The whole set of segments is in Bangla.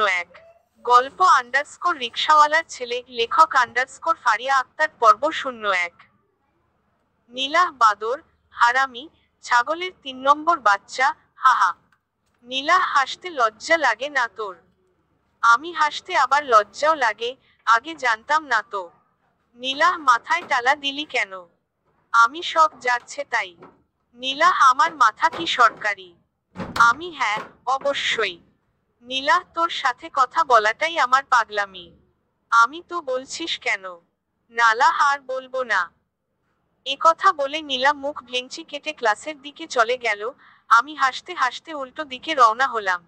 01 গল্প রিকশাওয়ালার ছেলে লেখক ফারিয়া আক্তার পর্ব 01 নীলা বাদর হারামি ছাগলের 3 নম্বর বাচ্চা হাহা নীলা হাসতে লজ্জা লাগে না তোর? আমি হাসতে আবার লজ্জাও লাগে, আগে জানতাম না তো। নীলা মাথায় টালা দিলি কেন? আমি সব যাচ্ছে তাই। নীলা আমার মাথা কি সরকারি? আমি হ্যাঁ, অবশ্যই। নীলা তোর সাথে কথা বলাটাই আমার পাগলামি। আমি তো বলছিস কেন? নালা আর বলবো না। এ কথা বলে নীলা মুখ ভেঙচি কেটে ক্লাসের দিকে চলে গেল। আমি হাসতে হাসতে উল্টো দিকে রওনা হলাম।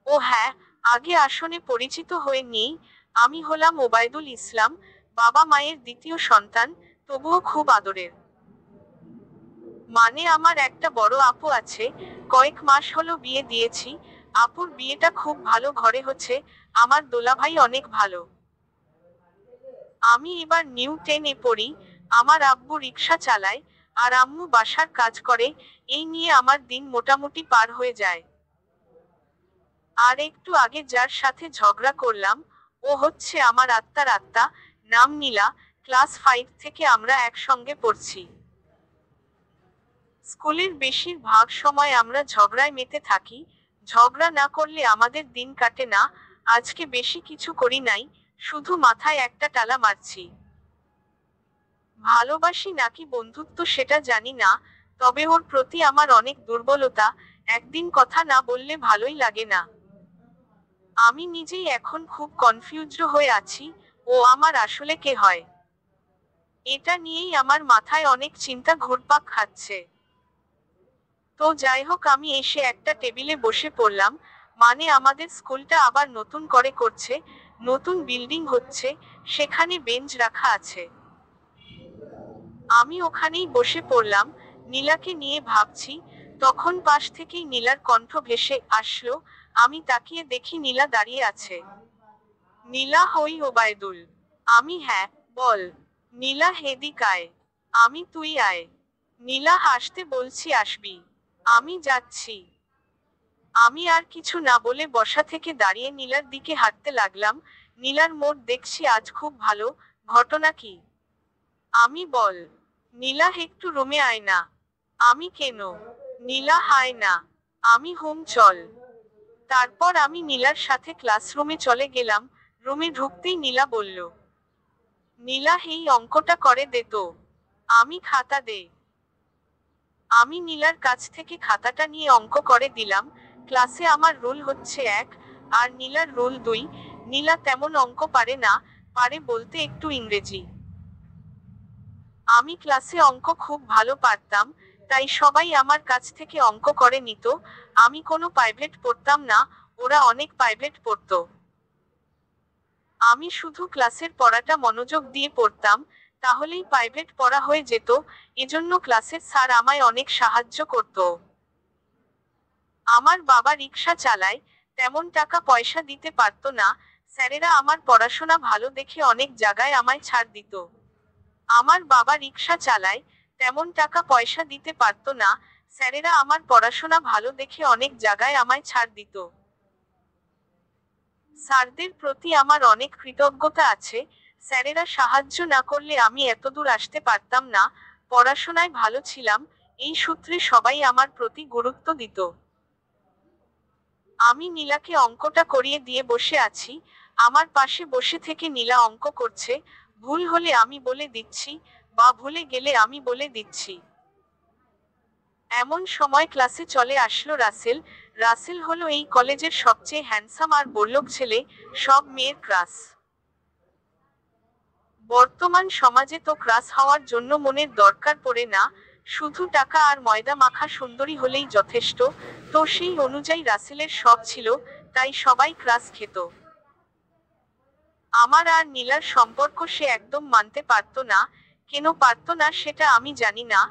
ও হ্যাঁ, আগে আসনে পরিচিত হয়ে নিই। আমি হলাম ওবায়দুল ইসলাম, বাবা মায়ের দ্বিতীয় সন্তান, তবুও খুব আদরের। মানে আমার একটা বড় আপু আছে, কয়েক মাস হলো বিয়ে দিয়েছি। আপুর বিয়েটা খুব ভালো ঘরে হচ্ছে, আমার দোলাভাই অনেক ভালো। আমি এবার নিউ 10-এ পড়ি, আমার আব্বু রিকশা চালায়, আর আম্মু বাসার কাজ করে, এই নিয়ে আমার দিন মোটামুটি পার হয়ে যায়। আর একটু আগে যার সাথে ঝগড়া করলাম, ও হচ্ছে আমার আত্মার আত্মা, নাম নীলা, ক্লাস 5 থেকে আমরা একসঙ্গে পড়ছি। স্কুলের বেশিরভাগ সময় আমরা ঝগড়ায় মেতে থাকি, ঝগড়া না করলে আমাদের দিন কাটে না। আজকে বেশি কিছু করি নাই, শুধু মাথায় একটা টালা মারছি। ভালোবাসি নাকি বন্ধুত্ব সেটা জানি না, তবে ওর প্রতি আমার অনেক দুর্বলতা, একদিন কথা না বললে ভালোই লাগে না। আমি নিজেই এখন খুব কনফিউজড হয়ে আছি, ও আমার আসলে কে হয়? এটা নিয়েই আমার মাথায় অনেক চিন্তা ঘুরপাক খাচ্ছে। তো যাই হোক, আমি এসে একটা টেবিলে বসে পড়লাম। মানে আমাদের স্কুলটা আবার নতুন করে করছে, নতুন বিল্ডিং হচ্ছে, সেখানে বেঞ্চ রাখা আছে। আমি ওখানেই বসে পড়লাম, নীলাকে নিয়ে ভাবছি। তখন পাশ থেকেই নীলার কণ্ঠ ভেসে আসলো। আমি তাকিয়ে দেখি নীলা দাঁড়িয়ে আছে। নীলা হই ওবায়দুল। আমি হ্যাঁ, বল। নীলা হেদিক আয়। আমি তুই আয়। নীলা হাসতে বলছি আসবি। আমি যাচ্ছি। আমি আর কিছু না বলে বসা থেকে দাঁড়িয়ে নীলার দিকে হাঁটতে লাগলাম। নীলার মোড দেখছি আজ খুব ভালো। ঘটনা কি? আমি বল। নীলা একটু রুমে আয় না। আমি কেন? নীলা হায় না। আমি হুম চল। তারপর আমি নীলার সাথে ক্লাসরুমে চলে গেলাম। রুমে ঢুকতেই নীলা বলল, নীলা এই অঙ্কটা করে দে তো। আমি খাতা দে। আমি নীলার কাছ থেকে খাতাটা নিয়ে অঙ্ক করে দিলাম। ক্লাসে আমার রুল হচ্ছে 1, আর নীলার রুল 2। নীলা তেমন অঙ্ক পারে না, পারে বলতে একটু ইংরেজি। আমি ক্লাসে অঙ্ক খুব ভালো পারতাম, তাই সবাই আমার কাছ থেকে অঙ্ক করে নিত। আমি কোনো প্রাইভেট পড়তাম না, ওরা অনেক প্রাইভেট পড়তো। আমি শুধু ক্লাসের পড়াটা মনোযোগ দিয়ে পড়তাম, তাহলেই প্রাইভেট পড়া হয়ে যেত। এজন্য ক্লাসের স্যার আমায় অনেক সাহায্য করত। আমার বাবা রিকশা চালায়, তেমন টাকা পয়সা দিতে পারতো না। স্যারেরা আমার পড়াশোনা ভালো দেখে অনেক জায়গায় আমায় ছাড় দিত। আমার বাবা রিকশা চালায়, তেমন টাকা পয়সা দিতে পারতো না। স্যারেরা আমার পড়াশোনা ভালো দেখে অনেক জায়গায় আমায় ছাড় দিত। স্যারদের প্রতি আমার অনেক কৃতজ্ঞতা আছে। স্যারেরা সাহায্য না করলে আমি এতদূর আসতে পারতাম না। পড়াশোনায় ভালো ছিলাম, এই সূত্রে সবাই আমার প্রতি গুরুত্ব দিত। আমি নীলাকে অঙ্কটা করিয়ে দিয়ে বসে আছি। আমার পাশে বসে থেকে নীলা অঙ্ক করছে। ভুল হলে আমি বলে দিচ্ছি, বা ভুলে গেলে আমি বলে দিচ্ছি। এমন সময় ক্লাসে চলে আসলো রাসেল। রাসেল হলো এই কলেজের সবচেয়ে হ্যান্ডসাম আর বড়লোক ছেলে, সব মেয়ের ক্রাশ। বর্তমান সমাজে তো ক্রাশ হওয়ার জন্য মনের দরকার পড়ে না, শুধু টাকা আর ময়দা মাখা সুন্দরী হলেই যথেষ্ট। তো সেই অনুযায়ী রাসেলের শখ ছিল, তাই সবাই ক্রাশ খেত। আমার আর নীলার সম্পর্ক সে একদম মানতে পারতো না। কেন পারতো না সেটা আমি জানি না,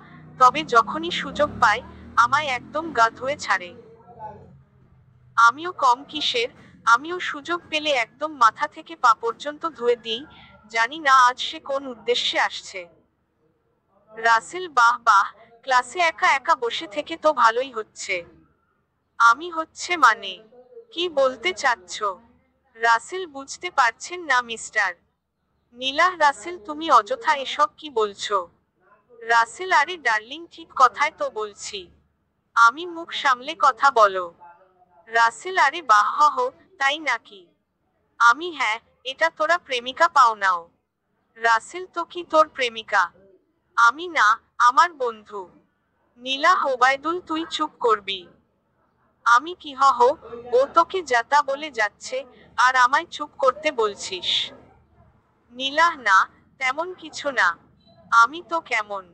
তবে যখনই সুযোগ পায়, আমায় একদম গা ধুয়ে ছাড়ে। আমিও কম কিসের, আমিও সুযোগ পেলে একদম মাথা থেকে পা পর্যন্ত ধুয়ে দিই। জানি না আজ সে কোন উদ্দেশ্যে আসছে। রাসেল বাহ বাহ, ক্লাসে একা একা বসে থেকে তো ভালোই হচ্ছে। আমি হচ্ছে মানে কি বলতে চাচ্ছ? রাসেল বুঝতে পারছেন না মিস্টার। নীলাহ রাসেল তুমি অযথা এসব কি বলছো? রাসেল আরে ডার্লিং ঠিক কথাই তো বলছি। আমি মুখ সামলে কথা বলো। রাসেল আরে বাহ তাই নাকি? আমি হ্যাঁ, এটা তোরা প্রেমিকা পাও নাও। রাসেল তো কি তোর প্রেমিকা? আমি না, আমার বন্ধু। নীলা ওবায়দুল তুই চুপ করবি? আমি কি ও তোকে যাতা বলে যাচ্ছে, আর আমায় চুপ করতে বলছিস? নীলাহ না, তেমন কিছু না। আমি তো কেমন?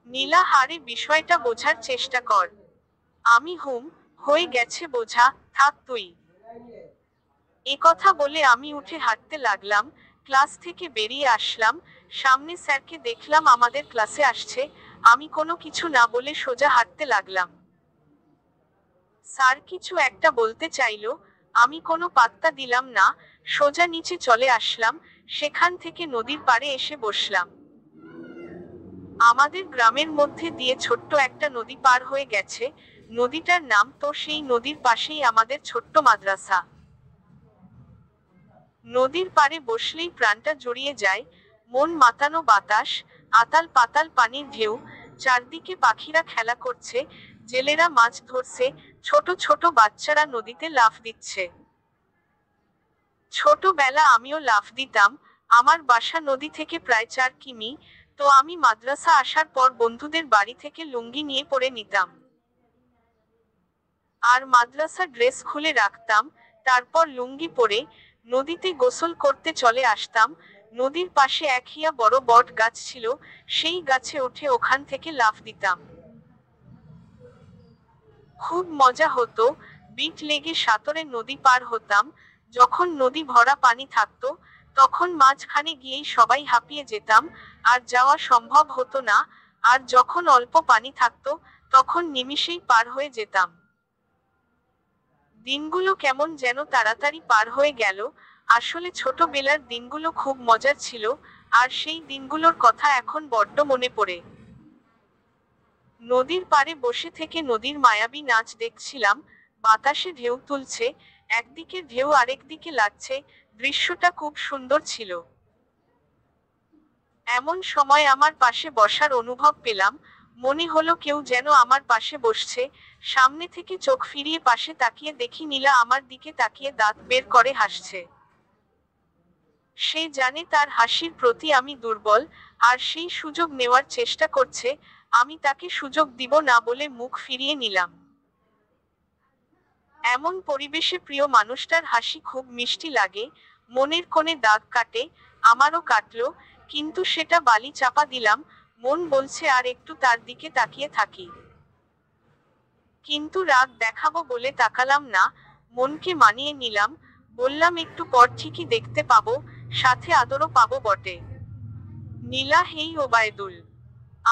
নীলা হারে বিষয়টা বোঝার চেষ্টা কর। আমি হয়ে গেছে বোঝা, থাক তুই। এ কথা বলে আমি উঠে হাঁটতে লাগলাম, ক্লাস থেকে বেরিয়ে আসলাম, সামনে স্যারকে দেখলাম আমাদের ক্লাসে আসছে, আমি কোনো কিছু না বলে সোজা হাঁটতে লাগলাম। স্যার কিছু একটা বলতে চাইলো, আমি কোনো পাত্তা দিলাম না, সোজা নিচে চলে আসলাম, সেখান থেকে নদীর পাড়ে এসে বসলাম। আমাদের গ্রামের মধ্যে দিয়ে ছোট্ট একটা নদী পার হয়ে গেছে, নদীটার নাম তো সেই নদীর পাশেই আমাদের ছোট্ট মাদ্রাসা। নদীর পাড়ে বসলেই প্রাণটা জড়িয়ে যায়, মন মাতানো বাতাস, আতাল পাতাল পানির ঢেউ, চারদিকে পাখিরা খেলা করছে, জেলেরা মাছ ধরছে, ছোট ছোট বাচ্চারা নদীতে লাফ দিচ্ছে। ছোটবেলা আমিও লাফ দিতাম, আমার বাসা নদী থেকে প্রায় 4 কিমি, তো আমি মাদ্রাসা আসার পর বন্ধুদের বাড়ি থেকে লুঙ্গি নিয়ে পরে নিতাম। আর মাদ্রাসা ড্রেস খুলে রাখতাম, তারপর লুঙ্গি পরে নদীতে গোসল করতে চলে আসতাম। নদীর পাশে একহিয়া বড় বট গাছ ছিল, সেই গাছে উঠে ওখান থেকে লাফ দিতাম। খুব মজা হতো, বিট লেগে সাঁতরে নদী পার হতাম। যখন নদী ভরা পানি থাকতো, তখন মাঝখানে গিয়েই সবাই হাঁপিয়ে যেতাম, আর যাওয়া সম্ভব হতো না। আর যখন অল্প পানি থাকতো, তখন নিমিষেই পার হয়ে যেতাম। দিনগুলো কেমন যেন তাড়াতাড়ি পার হয়ে গেল। আসলে ছোটবেলার দিনগুলো খুব মজার ছিল, আর সেই দিনগুলোর কথা এখন বড্ড মনে পড়ে। নদীর পাড়ে বসে থেকে নদীর মায়াবী নাচ দেখছিলাম, বাতাসে ঢেউ তুলছে, একদিকে ঢেউ আরেকদিকে লাগছে, দৃশ্যটা খুব সুন্দর ছিল। এমন সময় আমার পাশে বসার অনুভব পেলাম, মনে হলো কেউ যেন আমার পাশে বসছে। সামনে থেকে চোখ ফিরিয়ে পাশে তাকিয়ে দেখি নীলা আমার দিকে তাকিয়ে দাঁত বের করে হাসছে। সে জানে তার হাসির প্রতি আমি দুর্বল, আর সেই সুযোগ নেওয়ার চেষ্টা করছে, আমি তাকে সুযোগ দিব না বলে মুখ ফিরিয়ে নিলাম। এমন পরিবেশে প্রিয় মানুষটার হাসি খুব মিষ্টি লাগে, মনের কোণে দাগ কাটে, আমারও কাটলো, কিন্তু সেটা বালি চাপা দিলাম, মন বলছে আর একটু তার দিকে তাকিয়ে থাকি। কিন্তু রাগ দেখাবো বলে তাকালাম না, মনকে মানিয়ে নিলাম, বললাম একটু পর ঠিকই দেখতে পাবো, সাথে আদরও পাবো বটে। নীলা হেই ওবায়দুল।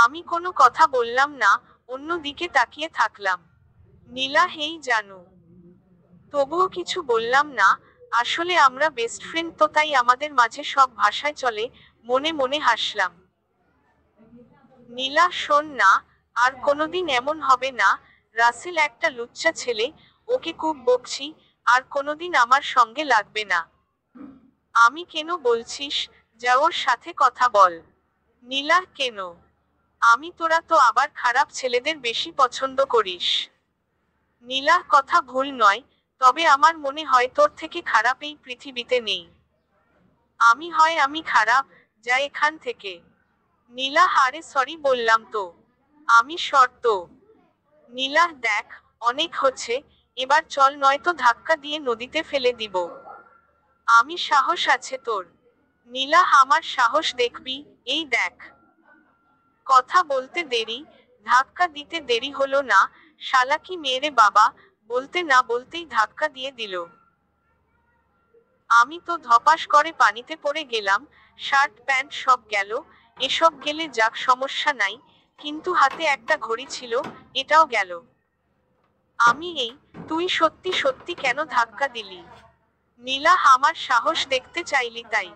আমি কোনো কথা বললাম না, অন্য দিকে তাকিয়ে থাকলাম। নীলা হেই জানু। তবুও কিছু বললাম না, আসলে আমরা বেস্ট ফ্রেন্ড তো তাই আমাদের মাঝে সব ভাষায় চলে, মনে মনে হাসলাম। নীলা শোন না, আর কোনোদিন এমন হবে না, রাসেল একটা লুচ্চা ছেলে, ওকে খুব বকছি, আর কোনোদিন আমার সঙ্গে লাগবে না। আমি কেন বলছিস, যা ওর সাথে কথা বল। নীলা কেন? আমি তোরা তো আবার খারাপ ছেলেদের বেশি পছন্দ করিস। নীলা কথা ভুল নয়, তবে আমার মনে হয় তোর থেকে খারাপ এই পৃথিবীতে নেই। আমি খারাপ, যা এখান থেকে। নীলা হারে সরি বললাম তো। আমি শর্ত। নীলা দেখ, অনেক হচ্ছে, এবার চল নয়তো ধাক্কা দিয়ে নদীতে ফেলে দিব। আমি সাহস আছে তোর? নীলা আমার সাহস দেখবি, এই দেখ। কথা বলতে দেরি, ধাক্কা দিতে দেরি হলো না, শালা কি মেয়েরে বাবা, বলতে না বলতেই ধাক্কা দিয়ে দিল। আমি তো ধপাস করে পানিতে পড়ে গেলাম, শার্ট প্যান্ট সব গেল। এসব গেলে যাক সমস্যা নাই, কিন্তু হাতে একটা ঘড়ি ছিল, এটাও গেল। তুই সত্যি সত্যি কেন ধাক্কা দিলি? নীলা আমার সাহস দেখতে চাইলি তাই।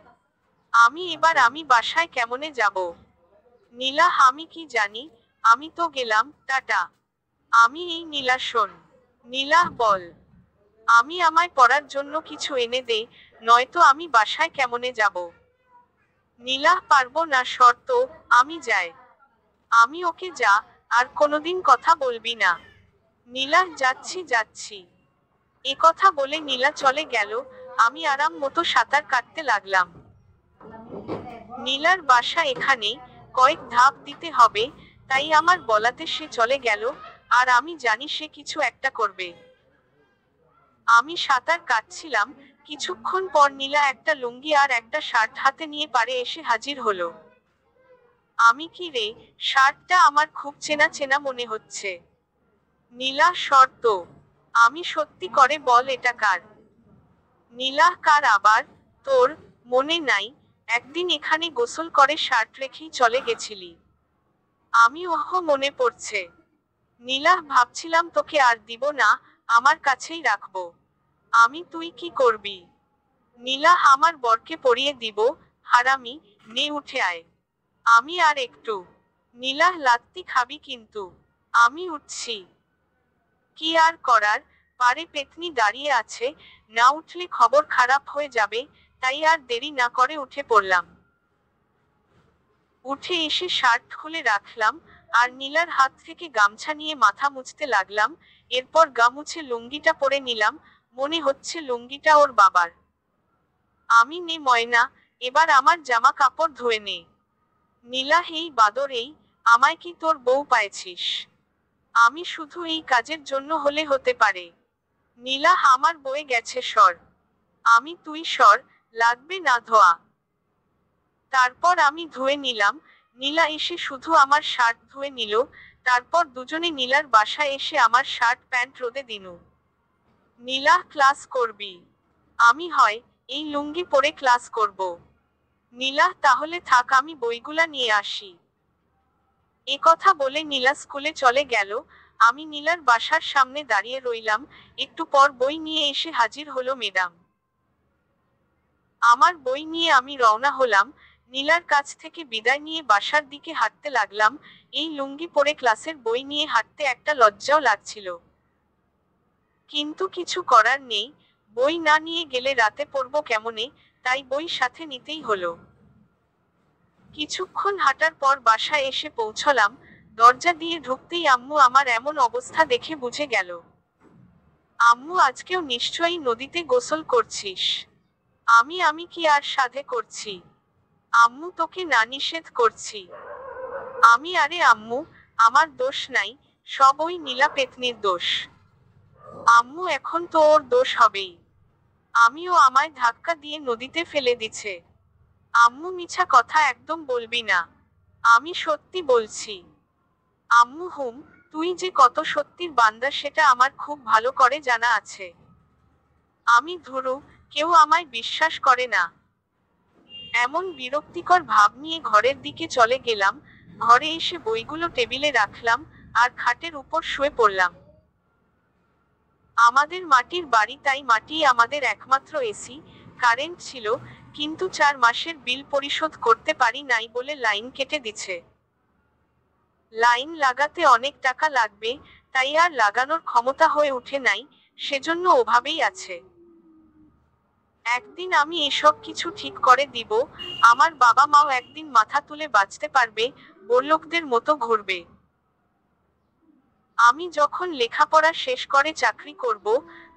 আমি বাসায় কেমনে যাব? নীলা আমি কি জানি, আমি তো গেলাম, টাটা। নীলা শোন। নীলা বল। আমি আমায় পড়ার জন্য কিছু এনে দে, নয়তো আমি বাসায় কেমনে যাব। নীলা, পারবো না, শর্ত। আমি যাই। আমি ওকে, যা, আর কোনোদিন কথা বলবি না। নীলা, যাচ্ছি যাচ্ছি। এ কথা বলে নীলা চলে গেল। আমি আরাম মতো সাঁতার কাটতে লাগলাম। নীলার বাসা এখানেই, কয়েক ধাপ দিতে হবে, তাই আমার বলাতে সে চলে গেল। আর আমি জানি সে কিছু একটা করবে। আমি সাঁতার কাটছিলাম, কিছুক্ষণ পর নীলা একটা লুঙ্গি আর একটা শার্ট হাতে নিয়ে পাড়ে এসে হাজির হলো। আমি, কি রে, শার্টটা আমার খুব চেনা চেনা মনে হচ্ছে। নীলা, শর্ত। আমি, সত্যি করে বল এটা কার? নীলা, কার আবার? তোর মনে নাই? একদিন এখানে গোসল করে শার্ট রেখেই চলে গেছিলি। আমি, ওহ, মনে পড়ছে। নীলা, ভাবছিলাম তোকে আর দিব না, আমার কাছেই রাখবো। আমি, তুই কি করবি? নীলা, আমার বরকে পরিয়ে দিব। হারামি, নে উঠে আয়। আমি, আর একটু। নীলা, লাত্তি খাবি কিন্তু। আমি উঠছি। কি আর করার, পারে পেতনি দাঁড়িয়ে আছে, না উঠলে খবর খারাপ হয়ে যাবে, তাই আর দেরি না করে উঠে পড়লাম। উঠে এসে শার্ট খুলে রাখলাম, আর নীলার হাত থেকে গামছা নিয়ে মাথা মুছতে লাগলাম। এরপর গা মুছে লুঙ্গিটা পরে নিলাম, মনে হচ্ছে লুঙ্গিটা ওর বাবার। আমি, নে ময়না, এবার আমার জামা কাপড় ধুয়ে নে। নীলা, হেই বাদর, এই, আমায় কি তোর বউ পাইছিস? আমি শুধু এই কাজের জন্য হলে হতে পারে। নীলা, আমার বয়ে গেছে, সর। আমি, তুই সর, লাগবে না ধোয়া। তারপর আমি ধুয়ে নিলাম। নীলা এসে শুধু আমার শার্ট ধুয়ে নিল। তারপর দুজনে নীলার বাসায় এসে আমার শার্ট প্যান্ট রোদে দিনু। নীলা, ক্লাস করবি? আমি, হয়, এই লুঙ্গি পরে ক্লাস করব। নীলা, তাহলে থাক, আমি বইগুলা নিয়ে আসি। এ কথা বলে নীলা স্কুলে চলে গেল। আমি নীলার বাসার সামনে দাঁড়িয়ে রইলাম। একটু পর বই নিয়ে এসে হাজির হলো ম্যাডাম। আমার বই নিয়ে আমি রওনা হলাম। নীলার কাছ থেকে বিদায় নিয়ে বাসার দিকে হাঁটতে লাগলাম। এই লুঙ্গি পরে ক্লাসের বই নিয়ে হাঁটতে একটা লজ্জাও লাগছিল। কিন্তু কিছু করার নেই, বই না নিয়ে গেলে রাতে পড়ব কেমনে, তাই বই সাথে নিতেই হলো। কিছুক্ষণ হাঁটার পর বাসায় এসে পৌঁছলাম। দরজা দিয়ে ঢুকতেই আম্মু আমার এমন অবস্থা দেখে বুঝে গেল। আম্মু, আজকেও নিশ্চয়ই নদীতে গোসল করছিস? আমি কি আর সাধে করছি? আম্মু, তোকে না নিষেধ করছি। আমি, আরে আম্মু, আমার দোষ নাই, সব ওই নীলা পেতনির দোষ। আম্মু, এখন তো ওর দোষ হবেই। আমিও, আমায় ধাক্কা দিয়ে নদীতে ফেলে দিছে। আম্মু, মিছা কথা একদম বলবি না। আমি সত্যি বলছি। আম্মু, হুম, তুই যে কত সত্যির বান্দা সেটা আমার খুব ভালো করে জানা আছে। আমি, ধুরু, কেউ আমায় বিশ্বাস করে না। এমন বিরক্তিকর ভাব নিয়ে ঘরের দিকে চলে গেলাম। ঘরে এসে বইগুলো টেবিলে রাখলাম, আর খাটের উপর শুয়ে পড়লাম। আমাদের মাটির বাড়ি, তাই মাটিই আমাদের একমাত্র এসি। কারেন্ট ছিল, কিন্তু 4 মাসের বিল পরিশোধ করতে পারি নাই বলে লাইন কেটে দিছে। লাইন লাগাতে অনেক টাকা লাগবে, তাই আর লাগানোর ক্ষমতা হয়ে ওঠে নাই, সেজন্য ওভাবেই আছে। একদিন আমি এসব কিছু ঠিক করে দিব। আমার বাবা মাও একদিন মাথা তুলে বাঁচতে পারবে, বড়লোকদের মতো ঘুরবে। আমি যখন লেখাপড়া শেষ করে চাকরি করব,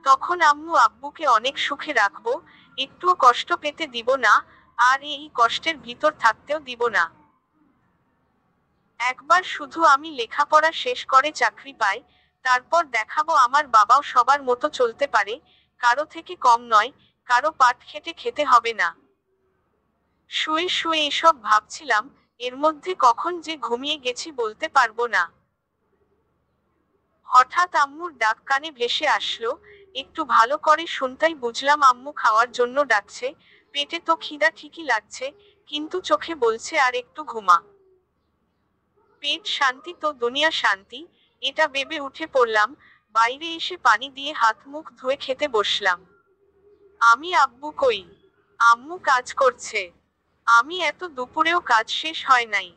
তখন আম্মু আব্বুকে অনেক সুখে রাখবো, একটুও কষ্ট পেতে দিব না, আর এই কষ্টের ভিতর থাকতেও দিব না। একবার শুধু আমি লেখাপড়া শেষ করে চাকরি পাই, তারপর দেখাবো আমার বাবাও সবার মতো চলতে পারে, কারো থেকে কম নয়, কারো পাট খেটে খেতে হবে না। শুয়ে শুয়ে এসব ভাবছিলাম, এর মধ্যে কখন যে ঘুমিয়ে গেছি বলতে পারবো না। হঠাৎ আম্মুর ডাক কানে ভেসে আসলো। একটু ভালো করে শুনতেই বুঝলাম আম্মু খাওয়ার জন্য ডাকছে। পেটে তো খিদা ঠিকই লাগছে, কিন্তু চোখে বলছে আর একটু ঘুমা। পেট শান্তি তো দুনিয়া শান্তি, এটা ভেবে উঠে পড়লাম। বাইরে এসে পানি দিয়ে হাত মুখ ধুয়ে খেতে বসলাম। আমি, আব্বু কই? আম্মু কাজ করছে। আমি, এত দুপুরেও কাজ শেষ হয় নাই?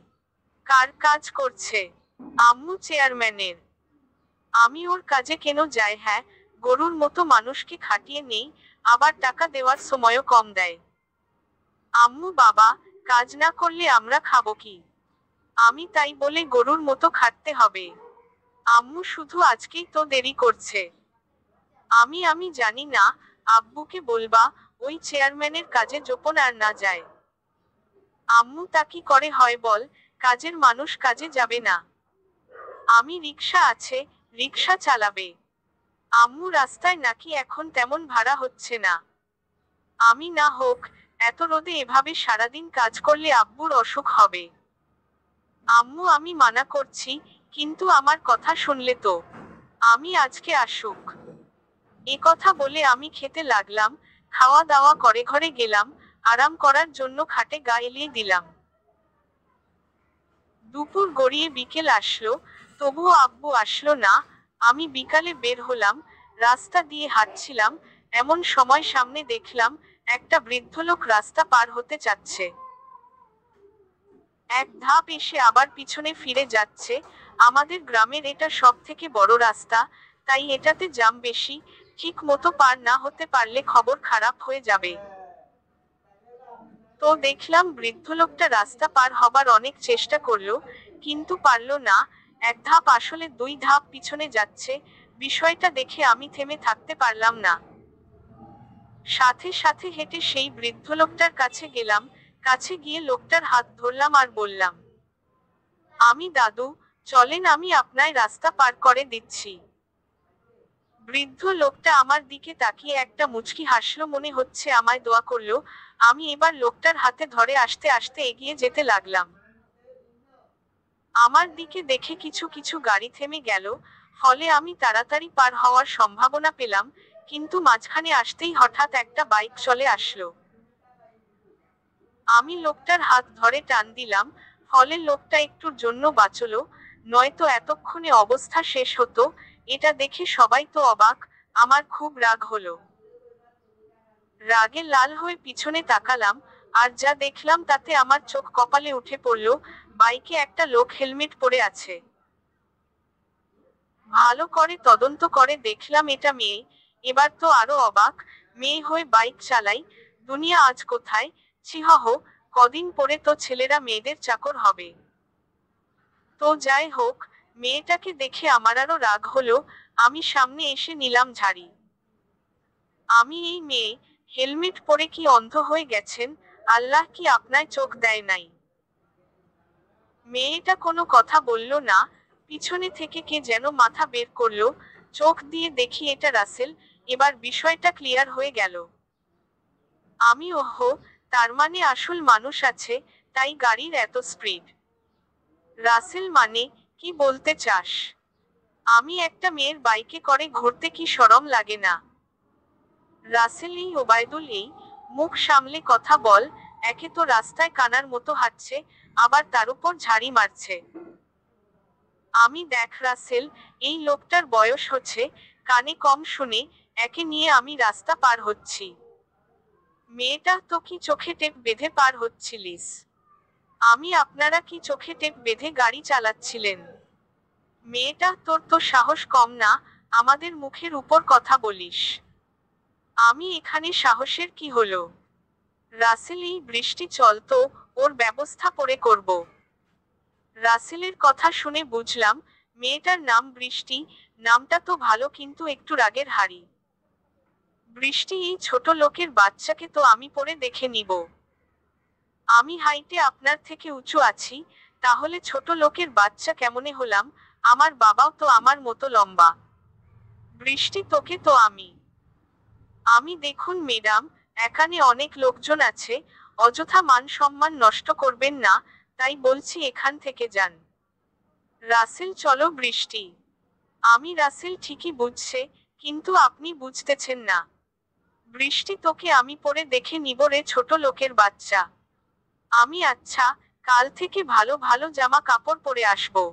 কার কাজ করছে? আম্মু, চেয়ারম্যানের। আমি ওর কাজে কেন যাই? হ্যাঁ, গরুর মতো মানুষকে খাটিয়ে নেই, আবার টাকা দেওয়ার সময়ও কম দেয়। আম্মু বাবা, কাজ না করলে আমরা খাবো কি? আমি তাই বলে গরুর মতো খাটতে হবে। আম্মু শুধু আজকেই তো দেরি করছে। আমি জানি না। আব্বুকে বলবা, ওই চেয়ারম্যানের কাজে যোপন আর না যায়। আম্মু তা কি করে হয় বল, কাজের মানুষ কাজে যাবে না? আমি রিকশা আছে, রিকশা চালাবে। আম্মু রাস্তায় নাকি এখন তেমন ভাড়া হচ্ছে না। আমি না হোক, এত রোদে এভাবে সারাদিন কাজ করলে আব্বুর অসুখ হবে। আম্মু আমি মানা করছি, কিন্তু আমার কথা শুনলে তো। আমি আজকে আসুক। এ কথা বলে আমি খেতে লাগলাম। খাওয়া দাওয়া করে ঘরে গেলাম, আরাম করার জন্য খাটে গা এলিয়ে দিলাম। দুপুর গড়িয়ে বিকেল আসলো, তবুও আব্বু আসলো না। আমি বিকালে বের হলাম, রাস্তা দিয়ে হাঁটছিলাম, এমন সময় সামনে দেখলাম একটা বৃদ্ধ লোক রাস্তা পার হতে যাচ্ছে। এক ধাপ এসে আবার পিছনে ফিরে যাচ্ছে। আমাদের গ্রামের এটা সব থেকে বড় রাস্তা, তাই এটাতে জ্যাম বেশি। ঠিক মতো পার না হতে পারলে খবর খারাপ হয়ে যাবে। তো দেখলাম বৃদ্ধ লোকটা রাস্তা পার হবার অনেক চেষ্টা করলো, কিন্তু পারলো না। এক ধাপ আসলে দুই ধাপ পিছনে যাচ্ছে। বিষয়টা দেখে আমি থেমে থাকতে পারলাম না। সাথে সাথে হেঁটে সেই বৃদ্ধ লোকটার কাছে গেলাম। কাছে গিয়ে লোকটার হাত ধরলাম আর বললাম, আমি দাদু, চলেন আমি আপনায় রাস্তা পার করে দিচ্ছি। বৃদ্ধ লোকটা আমার দিকে তাকিয়ে একটা মুচকি হাসলো, মনে হচ্ছে আমায় দোয়া করলো। আমি এবার লোকটার হাতে ধরে আস্তে আস্তে এগিয়ে যেতে লাগলাম। আমার দিকে দেখে কিছু কিছু গাড়ি থেমে গেল, ফলে আমি তাড়াতাড়ি পার হওয়ার সম্ভাবনা পেলাম। কিন্তু মাঝখানে আসতেই হঠাৎ একটা বাইক চলে আসলো। আমি লোকটার হাত ধরে টান দিলাম, ফলে লোকটা একটুর জন্য বাঁচলো, নয়তো এতক্ষণে অবস্থা শেষ হতো। এটা দেখে সবাই তো অবাক। আমার খুব রাগ হলো। রাগে লাল হয়ে পিছনে তাকালাম, আর যা দেখলাম তাতে আমার চোখ কপালে উঠে পড়ল। বাইকে একটা লোক হেলমেট পরে আছে। ভালো করে তদন্ত করে দেখলাম এটা মেয়ে। এবার তো আরো অবাক, মেয়ে হয়ে বাইক চালাই, দুনিয়া আজ কোথায়। ছিহহ, কদিন পরে তো ছেলেরা মেয়েদের চাকর হবে। তো যাই হোক, মেয়েটাকে দেখে আমার আরো রাগ হলো। আমি সামনে এসে নিলাম ঝাড়ি। আমি এই মেয়ে, হেলমেট পরে কি অন্ধ হয়ে গেছেন? আল্লাহ কি আপনায় চোখ দেয় নাই? মেয়েটা কোনো কথা বলল না। পিছনে থেকে কে যেন মাথা বের করলো। চোখ দিয়ে দেখি এটা রাসেল। এবার বিষয়টা ক্লিয়ার হয়ে গেল। আমি ওহো, তার মানে আসল মানুষ আছে, তাই গাড়ির এত স্পিড। রাসেল মানে, কি বলতে চাস? আমি একটা মেয়ের বাইকে করে ঘুরতে কি শরম লাগে না? রাসেল এই ওবায়দুল এই, মুখ সামলে কথা বল। একে তো রাস্তায় কানার মতো হাঁটছে, আবার তার উপর ঝাড়ি মারছে। আমি দেখ রাসেল, এই লোকটার বয়স হচ্ছে, কানে কম শুনে, একে নিয়ে আমি রাস্তা পার হচ্ছি। মেয়েটা তো কি চোখে টেপ বেঁধে পার হচ্ছিলিস? আপনারা কি চোখে টেপ বেঁধে গাড়ি চালাচ্ছিলেন? মেয়েটা, তোর তো সাহস কম না, আমাদের মুখের উপর কথা বলিস। আমি এখানে সাহসের কি হলো? রাসেল এই বৃষ্টি চলতো, ওর ব্যবস্থা পরে করব। রাসেলের কথা শুনে বুঝলাম, মেয়েটার নাম বৃষ্টি। নামটা তো ভালো, কিন্তু একটু রাগের হাড়ি। বৃষ্টি এই ছোট লোকের বাচ্চাকে তো আমি পরে দেখে নিব। আমি হাইটে আপনার থেকে উঁচু আছি, তাহলে ছোট লোকের বাচ্চা কেমনে হলাম? আমার বাবাও তো আমার মতো লম্বা। বৃষ্টি তোকে তো আমি দেখুন ম্যাডাম, এখানে অনেক লোকজন আছে, অযথা মান সম্মান নষ্ট করবেন না, তাই বলছি এখান থেকে যান। রাসেল চলো বৃষ্টি। রাসেল ঠিকই বুঝছে, কিন্তু আপনি বুঝতেছেন না। বৃষ্টি তোকে আমি পরে দেখে নিব রে ছোট লোকের বাচ্চা। আচ্ছা, কাল থেকে ভালো ভালো জামা কাপড় পরে আসবো।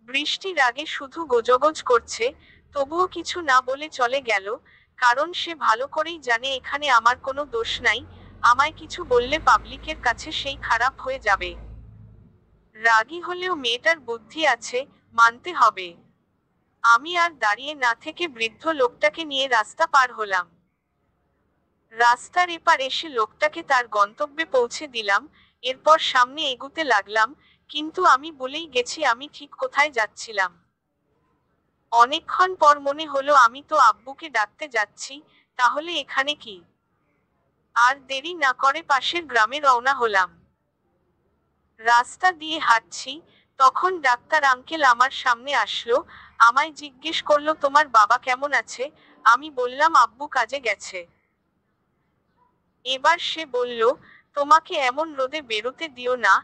বৃষ্টি রাগে শুধু গোজগোজ করছে, তবুও কিছু না বলে চলে গেল। কারণ সে ভালো করেই জানে এখানে আমার কোনো দোষ নাই। আমায় কিছু বললে পাবলিকের কাছে সেই খারাপ হয়ে যাবে। রাগী হলেও মেয়েটার বুদ্ধি আছে, মানতে হবে। আমি আর দাঁড়িয়ে না থেকে বৃদ্ধ লোকটাকে নিয়ে রাস্তা পার হলাম। রাস্তার এপার এসে লোকটাকে তার গন্তব্যে পৌঁছে দিলাম। এরপর সামনে এগুতে লাগলাম, কিন্তু আমি বলেই গেছি আমি ঠিক কোথায় যাচ্ছিলাম। অনেকক্ষণ পর মনে হলো আমি তো আব্বুকে ডাকতে যাচ্ছি, তাহলে এখানে কি? আর দেরি না করে পাশের গ্রামে রওনা হলাম। রাস্তা দিয়ে হাঁটছি, তখন ডাক্তার আঙ্কেল আমার সামনে আসলো, আমায় জিজ্ঞেস করলো তোমার বাবা কেমন আছে। আমি বললাম আব্বু কাজে গেছে। এবার সে বলল, তোমাকে এমন রোদে বেরোতে দিও না,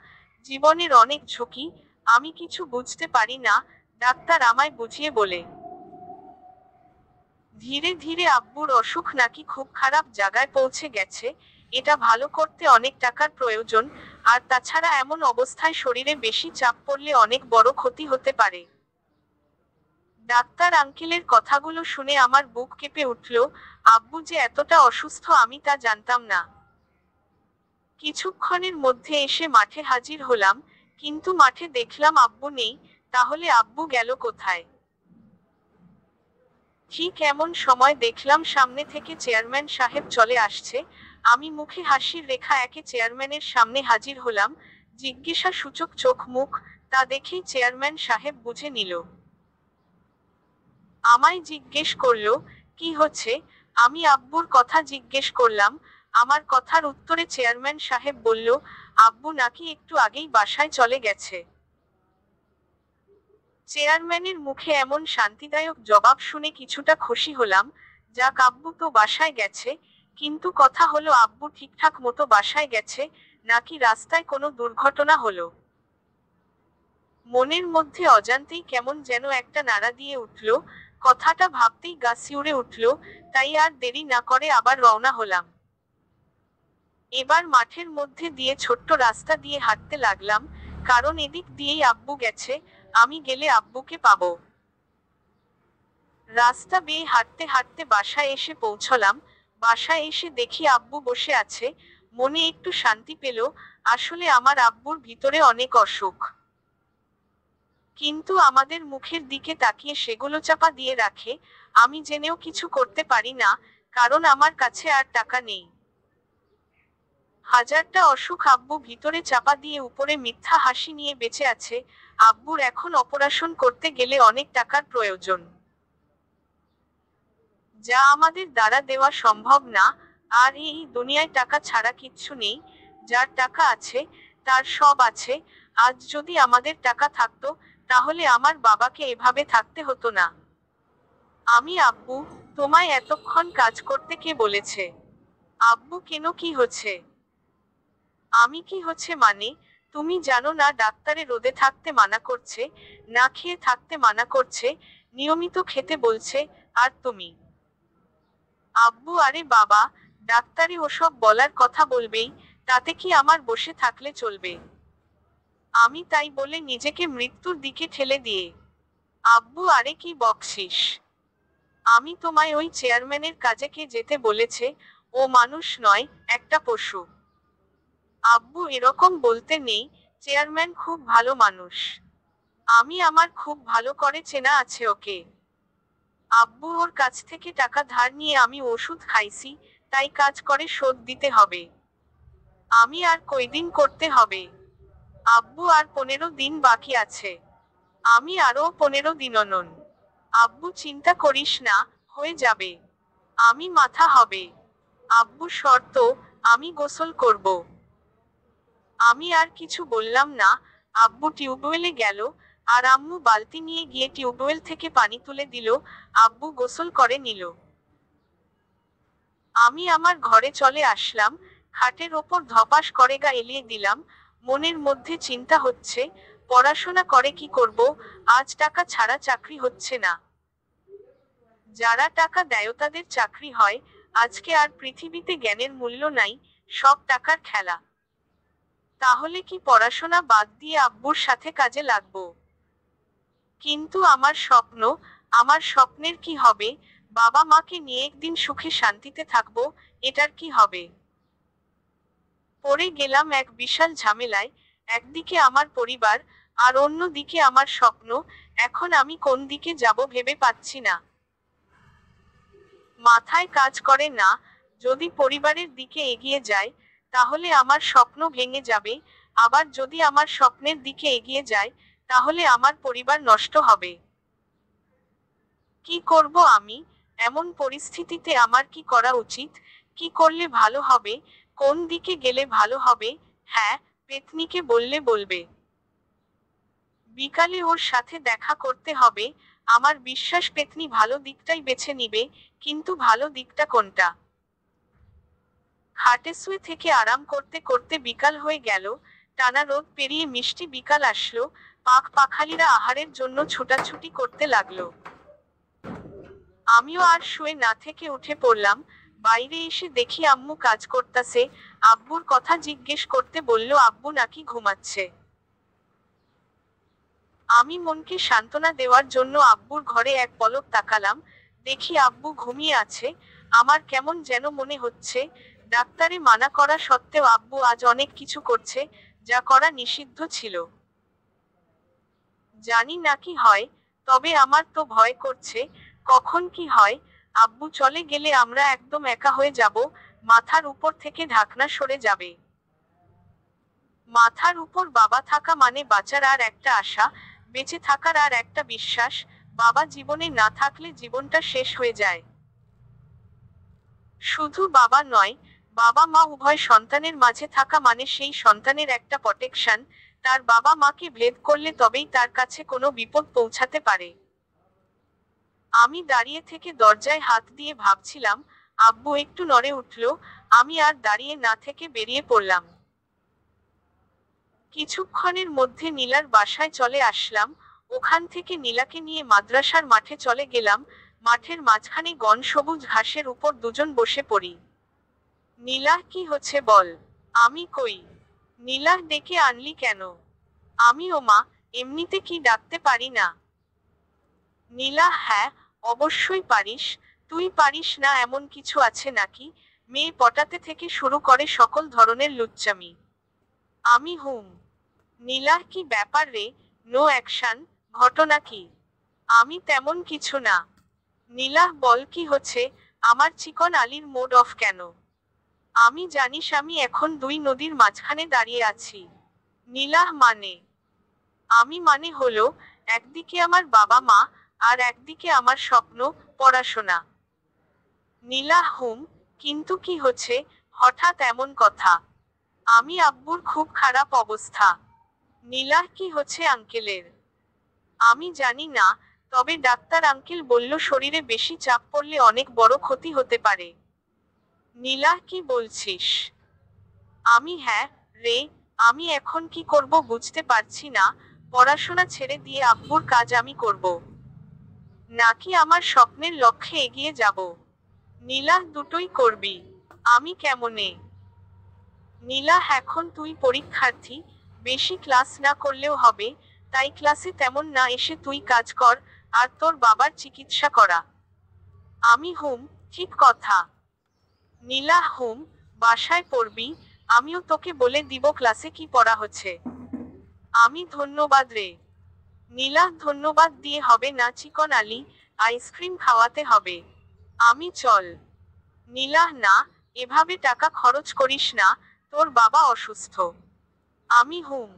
জীবনের অনেক ঝুঁকি। আমি কিছু বুঝতে পারি না, ডাক্তার আমায় বুঝিয়ে বলে। ধীরে ধীরে আব্বুর অসুখ নাকি খুব খারাপ জায়গায় পৌঁছে গেছে। এটা ভালো করতে অনেক টাকার প্রয়োজন, আর তাছাড়া এমন অবস্থায় শরীরে বেশি চাপ পড়লে অনেক বড় ক্ষতি হতে পারে। ডাক্তার আঙ্কেলের কথাগুলো শুনে আমার বুক কেঁপে উঠল। আব্বু যে এতটা অসুস্থ আমি তা জানতাম না। কিছুক্ষণের মধ্যে এসে মাঠে হাজির হলাম, কিন্তু মাঠে দেখলাম আব্বু নেই। তাহলে আব্বু গেল কোথায়? ঠিক এমন সময় দেখলাম সামনে থেকে চেয়ারম্যান সাহেব চলে আসছে। আমি মুখে হাসির রেখা একে চেয়ারম্যানের সামনে হাজির হলাম। জিজ্ঞাসা সূচক চোখ মুখ, তা দেখেই চেয়ারম্যান সাহেব বুঝে নিল। আমায় জিজ্ঞেস করলো, কি হচ্ছে? আমি আব্বুর কথা জিজ্ঞেস করলাম। আমার কথার উত্তরে চেয়ারম্যান সাহেব বলল, আব্বু নাকি একটু আগেই বাসায় চলে গেছে। চেয়ারম্যানের মুখে এমন শান্তিদায়ক জবাব শুনে কিছুটা খুশি হলাম। যাক, আব্বু তো বাসায় গেছে, কিন্তু কথা হলো আব্বু ঠিকঠাক মতো বাসায় গেছে, নাকি রাস্তায় কোনো দুর্ঘটনা হলো। মনের মধ্যে অজান্তেই কেমন যেন একটা নাড়া দিয়ে উঠল। কথাটা ভাবতেই গা শিউরে উঠল। তাই আর দেরি না করে আবার রওনা হলাম। এবার মাঠের মধ্যে দিয়ে ছোট্ট রাস্তা দিয়ে হাঁটতে লাগলাম, কারণ এদিক দিয়েই আব্বু গেছে, আমি গেলে আব্বুকে পাবো। রাস্তা বেয়ে হাঁটতে হাঁটতে বাসায় এসে পৌঁছলাম। বাসায় এসে দেখি আব্বু বসে আছে। মনে একটু শান্তি পেল। আসলে আমার আব্বুর ভিতরে অনেক অসুখ, কিন্তু আমাদের মুখের দিকে তাকিয়ে সেগুলো চাপা দিয়ে রাখে। আমি জেনেও কিছু করতে পারি না, কারণ আমার কাছে আর টাকা নেই। হাজারটা অসুখ আব্বু ভিতরে চাপা দিয়ে উপরে মিথ্যা হাসি নিয়ে বেঁচে আছে। আব্বুর এখন অপারেশন করতে গেলে অনেক টাকার প্রয়োজন, যা আমাদের দ্বারা দেওয়া সম্ভব না। আর এই দুনিয়ায় টাকা ছাড়া কিচ্ছু নেই। যার টাকা আছে, তার সব আছে। আজ যদি আমাদের টাকা থাকতো, তাহলে আমার বাবাকে এভাবে থাকতে হতো না। আব্বু, তোমায় এতক্ষণ কাজ করতে কে বলেছে? আব্বু, কেন, কি হচ্ছে? আমি কি হচ্ছে মানে? তুমি জানো না ডাক্তারে রোদে থাকতে মানা করছে, না খেয়ে থাকতে মানা করছে, নিয়মিত খেতে বলছে। আর তুমি? আব্বু, আরে বাবা, ডাক্তারি ওসব বলার কথা বলবেই, তাতে কি আমার বসে থাকলে চলবে? আমি তাই বলে নিজেকে মৃত্যুর দিকে ঠেলে দিয়ে। আব্বু, আরে কি বকছিস? আমি তোমায় ওই চেয়ারম্যানের কাজে কে যেতে বলেছে? ও মানুষ নয়, একটা পশু। আব্বু, এরকম বলতে নেই, চেয়ারম্যান খুব ভালো মানুষ। আমার খুব ভালো করে চেনা আছে ওকে। আব্বু, ওর কাছ থেকে টাকা ধার নিয়ে আমি ওষুধ খাইছি, তাই কাজ করে শোধ দিতে হবে। আর কয়দিন করতে হবে? আব্বু, আর 15 দিন বাকি আছে। আরও 15 দিন। আব্বু, চিন্তা করিস না, হয়ে যাবে। মাথা হবে। আব্বু, শর্ত, আমি গোসল করব। আর কিছু বললাম না। আব্বু টিউবওয়েলে গেল, আর আম্মু বালতি নিয়ে গিয়ে টিউবওয়েল থেকে পানি তুলে দিল। আব্বু গোসল করে নিল। আমার ঘরে চলে আসলাম। খাটের ওপর ধপাস করে গা এলিয়ে দিলাম। মনের মধ্যে চিন্তা হচ্ছে, পড়াশোনা করে কি করব, আজ টাকা ছাড়া চাকরি হচ্ছে না। যারা টাকা দেয় তাদের চাকরি হয়। আজকে আর পৃথিবীতে জ্ঞানের মূল্য নাই, সব টাকার খেলা। তাহলে কি পড়াশোনা বাদ দিয়ে আব্বুর সাথে কাজে লাগবো? কিন্তু আমার স্বপ্নের কি হবে? বাবা মাকে নিয়ে একদিন সুখে শান্তিতে থাকবো, এটার কি হবে? পড়ে গেলাম এক বিশাল ঝামেলায়। একদিকে আমার পরিবার, আর অন্যদিকে আমার স্বপ্ন। এখন আমি কোন দিকে যাব ভেবে পাচ্ছি না। মাথায় কাজ করে না, যদি পরিবারের দিকে এগিয়ে যায় তাহলে আমার স্বপ্ন ভেঙে যাবে, আবার যদি আমার স্বপ্নের দিকে এগিয়ে যায় তাহলে আমার পরিবার নষ্ট হবে। কি করব আমি? এমন পরিস্থিতিতে আমার কি করা উচিত? কি করলে ভালো হবে? কোন দিকে গেলে ভালো হবে? হ্যাঁ, পেতনিকে বললে বলবে। বিকালে ওর সাথে দেখা করতে হবে। আমার বিশ্বাস পেতনি ভালো দিকটাই বেছে নিবে, কিন্তু ভালো দিকটা কোনটা? খাটে শুয়ে থেকে আরাম করতে করতে বিকাল হয়ে গেল। টানা রোদ পেরিয়ে মিষ্টি বিকাল আসলো। পাখালিরা আহারের জন্য ছুটাছুটি করতে লাগলো। আমিও আর শুয়ে না থেকে উঠে পড়লাম। বাইরে এসে দেখি আম্মু কাজ করতাছে। আব্বুর কথা জিজ্ঞেস করতে বলল আব্বু নাকি ঘুমাচ্ছে। আমি মনকে সান্ত্বনা দেওয়ার জন্য আব্বুর ঘরে এক পলক তাকালাম। দেখি আব্বু ঘুমিয়ে আছে। আমার কেমন যেন মনে হচ্ছে, ডাক্তারে মানা করা সত্ত্বেও আব্বু আজ অনেক কিছু করছে, যা করা নিষিদ্ধ ছিল। জানি না কি হয়, তবে আমার তো ভয় করছে, কখন কি হয়। আব্বু চলে গেলে আমরা একদম একা হয়ে যাব, মাথার উপর থেকে ঢাকনা সরে যাবে। মাথার উপর বাবা থাকা মানে বাঁচার আর একটা আশা, বেঁচে থাকার আর একটা বিশ্বাস। বাবা জীবনে না থাকলে জীবনটা শেষ হয়ে যায়। শুধু বাবা নয়, বাবা মা উভয় সন্তানের মাঝে থাকা মানে সেই সন্তানের একটা প্রটেকশন। তার বাবা মাকে ভেদ করলে তবেই তার কাছে কোনো বিপদ পৌঁছাতে পারে। আমি দাঁড়িয়ে থেকে দরজায় হাত দিয়ে ভাবছিলাম। আব্বু একটু নড়ে উঠল। আমি আর দাঁড়িয়ে না থেকে বেরিয়ে পড়লাম। কিছুক্ষণের মধ্যে নীলার বাসায় চলে আসলাম। ওখান থেকে নীলাকে নিয়ে মাদ্রাসার মাঠে চলে গেলাম। মাঠের মাঝখানে সবুজ ঘাসের উপর দুজন বসে পড়ি। নীলা, কি হচ্ছে বল? আমি কই? নীলা, ডেকে আনলি কেন? আমি, ও মা, এমনিতে কি ডাকতে পারি না? নীলা, হ্যাঁ, অবশ্যই পারিস। তুই পারিস না এমন কিছু আছে নাকি? মেয়ে পটাতে থেকে শুরু করে সকল ধরনের লুচ্চামি। আমি, হুম। নীলা, কি ব্যাপার রে? নো অ্যাকশন, ঘটনা কি? আমি তেমন কিছু না। নীলা, বল কি হচ্ছে? আমার চিকন আলীর মুড অফ কেন? আমি, জানিস আমি এখন দুই নদীর মাঝখানে দাঁড়িয়ে আছি। নীলা, মানে? আমি মানে হলো, একদিকে আমার বাবা মা, আর একদিকে আমার স্বপ্ন, পড়াশোনা। নীলা, হুম। কিন্তু কি হচ্ছে হঠাৎ এমন কথা? আমি, আব্বুর খুব খারাপ অবস্থা। নীলা, কি হচ্ছে আঙ্কেলের? আমি জানি না, তবে ডাক্তার আঙ্কেল বলল শরীরে বেশি চাপ পড়লে অনেক বড় ক্ষতি হতে পারে। নীলা, কি বলছিস? আমি, হ্যাঁ রে। আমি এখন কি করব বুঝতে পারছি না। পড়াশোনা ছেড়ে দিয়ে আব্বুর কাজ আমি করব, নাকি আমার স্বপ্নের লক্ষ্যে এগিয়ে যাব? নীলা, দুটোই করবি। আমি কেমনে? নীলা, এখন তুই পরীক্ষার্থী, বেশি ক্লাস না করলেও হবে। তাই ক্লাসে তেমন না এসে তুই কাজ কর, আর তোর বাবার চিকিৎসা করা। আমি, হুম, ঠিক কথা। নীলা, হুম, বাসায় পড়বি। আমিও তোকে বলে দিব ক্লাসে কি পড়া হচ্ছে। আমি, ধন্যবাদ রে। নীলা, ধন্যবাদ দিয়ে হবে না চিকন আলী, আইসক্রিম খাওয়াতে হবে। আমি, চল। নীলা, না, এভাবে টাকা খরচ করিস না, তোর বাবা অসুস্থ। আমি, হুম।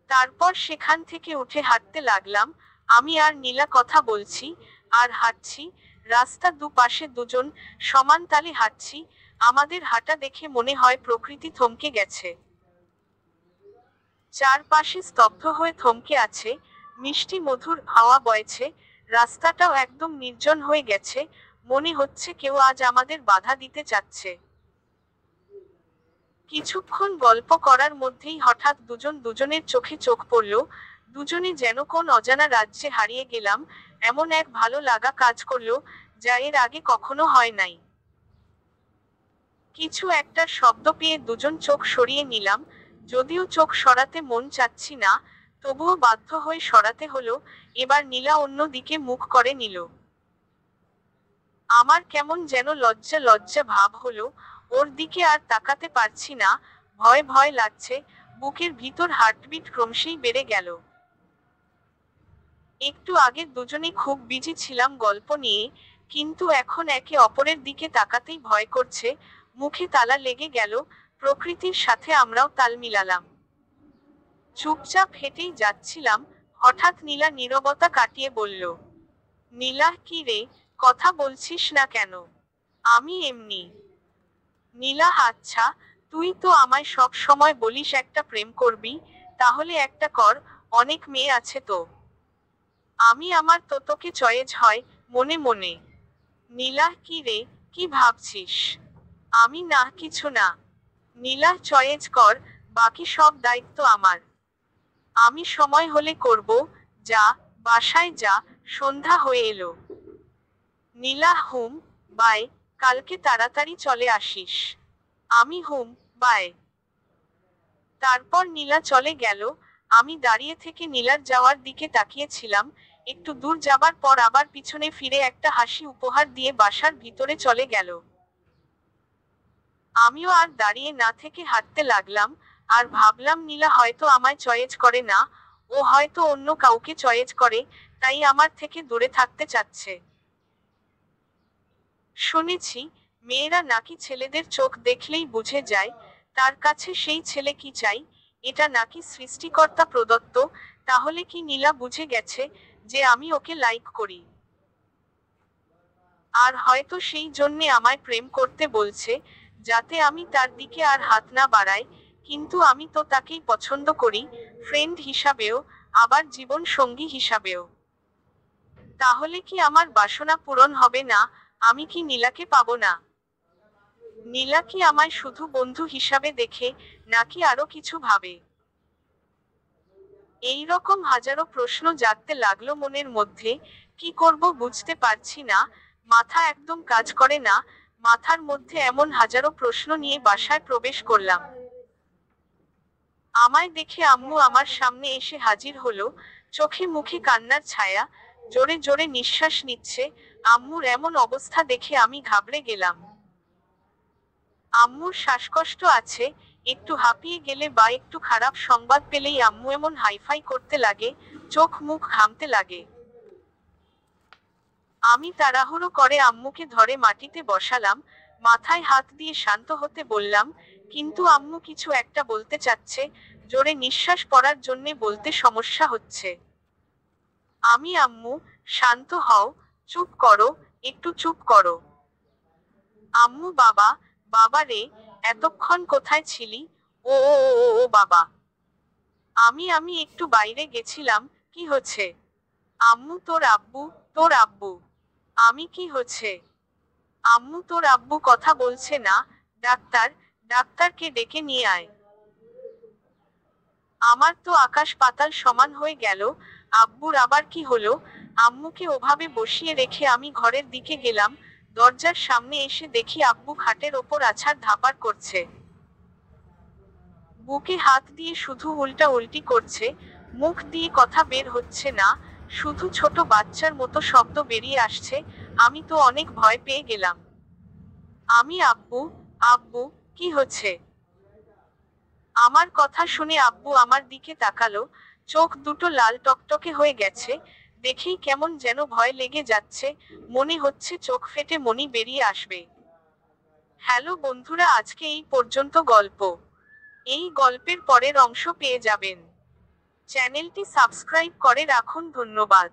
তারপর সেখান থেকে উঠে হাঁটতে লাগলাম। আমি আর নীলা কথা বলছি, আর হাঁটছি। রাস্তা দুপাশে দুজন সমান তালে হাঁটছি। আমাদের হাঁটা দেখে মনে হয় প্রকৃতি থমকে গেছে। চারপাশে স্তব্ধ হয়ে থমকে আছে। মিষ্টি মধুর হাওয়া বইছে। রাস্তাটাও একদম নির্জন হয়ে গেছে। মনে হচ্ছে কেউ আজ আমাদের বাধা দিতে চাচ্ছে। কিছুক্ষণ গল্প করার মধ্যেই হঠাৎ দুজন দুজনের চোখে চোখ পড়ল। দুজনে যেন কোন অজানা রাজ্যে হারিয়ে গেলাম। এমন এক ভালো লাগা কাজ করলো, যা এর আগে কখনো হয় নাই। কিছু একটা শব্দ পেয়ে দুজন চোখ সরিয়ে নিলাম। যদিও চোখ সরাতে মন চাচ্ছি না, তবুও বাধ্য হয়ে সরাতে হলো। এবার নীলা অন্য দিকে মুখ করে নিল। আমার কেমন যেন লজ্জা লজ্জা ভাব হলো। ওর দিকে আর তাকাতে পারছি না। ভয় ভয় লাগছে। বুকের ভিতর হার্টবিট ক্রমশই বেড়ে গেল। একটু আগে দুজনে খুব বিজি ছিলাম গল্প নিয়ে, কিন্তু এখন একে অপরের দিকে তাকাতেই ভয় করছে। মুখে তালা লেগে গেল। প্রকৃতির সাথে আমরাও তাল মিলালাম। চুপচাপ হেঁটেই যাচ্ছিলাম, হঠাৎ নীলা নীরবতা কাটিয়ে বলল, নীলা, কি রে, কথা বলছিস না কেন? আমি এমনি। নীলা, আচ্ছা, তুই তো আমায় সব সময় বলিস একটা প্রেম করবি, তাহলে একটা কর, অনেক মেয়ে আছে তো। আমি আমার তো তোকে চয়েজ হয়, মনে মনে। নীলা, কি রে, কি ভাবছিস? আমি না, কিছু না। নীলা, চয়েজ কর, বাকি সব দায়িত্ব আমার। আমি সময় হলে করব। যা, বাসায় যা, সন্ধ্যা হয়ে এলো। নীলা, হুম, বাই, কালকে তাড়াতাড়ি চলে আসিস। আমি হুম, বাই। তারপর নীলা চলে গেল। আমি দাঁড়িয়ে থেকে নীলার যাওয়ার দিকে তাকিয়েছিলাম। একটু দূর যাবার পর আবার পিছনে ফিরে একটা হাসি উপহার দিয়ে বাসার ভিতরে চলে গেল। আমিও আর দাঁড়িয়ে না থেকে হাঁটতে লাগলাম। আর ভাবলাম নীলা হয়তো আমায় চয়েজ করে না, ও হয়তো অন্য কাউকে চয়েজ করে, তাই আমার থেকে দূরে থাকতে চাচ্ছে। শুনেছি, মেয়েরা নাকি ছেলেদের চোখ দেখলেই বুঝে যায় তার কাছে সেই ছেলে কি চাই। এটা নাকি সৃষ্টিকর্তা প্রদত্ত। তাহলে কি নীলা বুঝে গেছে যে আমি ওকে লাইক করি? আর হয়তো সেই জন্যে আমায় প্রেম করতে বলছে, যাতে আমি তার দিকে আর হাত না বাড়াই। কিন্তু আমি তো তাকেই পছন্দ করি, ফ্রেন্ড হিসাবেও, আবার জীবন সঙ্গী হিসাবেও। তাহলে কি আমার বাসনা পূরণ হবে না? আমি কি নীলাকে পাবো না? নীলা কি আমায় শুধু বন্ধু হিসাবে দেখে, নাকি আরো কিছু ভাবে? এই রকম হাজারো প্রশ্ন জাগতে লাগলো মনের মধ্যে। কি করব বুঝতে পারছি না। মাথা একদম কাজ করে না। মাথার মধ্যে এমন হাজারো প্রশ্ন নিয়ে বাসায় প্রবেশ করলাম। আমায় দেখে আম্মু আমার সামনে এসে হাজির হলো। চোখে মুখে কান্নার ছায়া, জোরে জোরে নিঃশ্বাস নিচ্ছে। আম্মুর এমন অবস্থা দেখে আমি ঘাবড়ে গেলাম। আম্মুর শ্বাসকষ্ট আছে, একটু হাঁপিয়ে গেলে বা একটু খারাপ সংবাদ পেলেই আম্মু এমন হাইফাই করতে লাগে, চোখ মুখ ঘামতে লাগে। আমি তাড়াহুড়ো করে আম্মুকে ধরে মাটিতে বসালাম, মাথায় হাত দিয়ে শান্ত হতে বললাম। কিন্তু আম্মু কিছু একটা বলতে চাচ্ছে, জোরে নিঃশ্বাস পড়ার জন্যে বলতে সমস্যা হচ্ছে। আমি, আম্মু, শান্ত হও, চুপ করো, একটু চুপ করো। আম্মু, বাবা, বাবা রে, এতক্ষণ কোথায় ছিলি? ও ও ও ও ও বাবা। আমি একটু বাইরে গেছিলাম। কি হচ্ছে? আম্মু, তোর আব্বু, তোর আব্বু। আমি, কি হচ্ছে? আম্মু, তোর আব্বু কথা বলছে না। ডাক্তার, ডাক্তারকে ডেকে নিয়ে আয়। আমার তো আকাশ পাতাল সমান হয়ে গেল। আব্বুর আবার কি হলো? আম্মুকে ওভাবে বসিয়ে রেখে আমি ঘরের দিকে গেলাম। দরজার সামনে এসে দেখি আব্বু খাটের ওপর আছাড় ধাপাড় করছে। বুকে হাত দিয়ে শুধু উল্টা উল্টি করছে। মুখ দিয়ে কথা বের হচ্ছে না, শুধু ছোট বাচ্চার মতো শব্দ বেরিয়ে আসছে। আমি তো অনেক ভয় পেয়ে গেলাম। আমি, আব্বু, আব্বু, কি হচ্ছে? আমার কথা শুনে আব্বু আমার দিকে তাকালো। চোখ দুটো লাল টকটকে হয়ে গেছে। দেখেই কেমন যেন ভয় লেগে যাচ্ছে। মনে হচ্ছে চোখ ফেটে মণি বেরিয়ে আসবে। হ্যালো বন্ধুরা, আজকে এই পর্যন্ত গল্প। এই গল্পের পরের অংশ পেয়ে যাবেন। চ্যানেলটি সাবস্ক্রাইব করে রাখুন। ধন্যবাদ।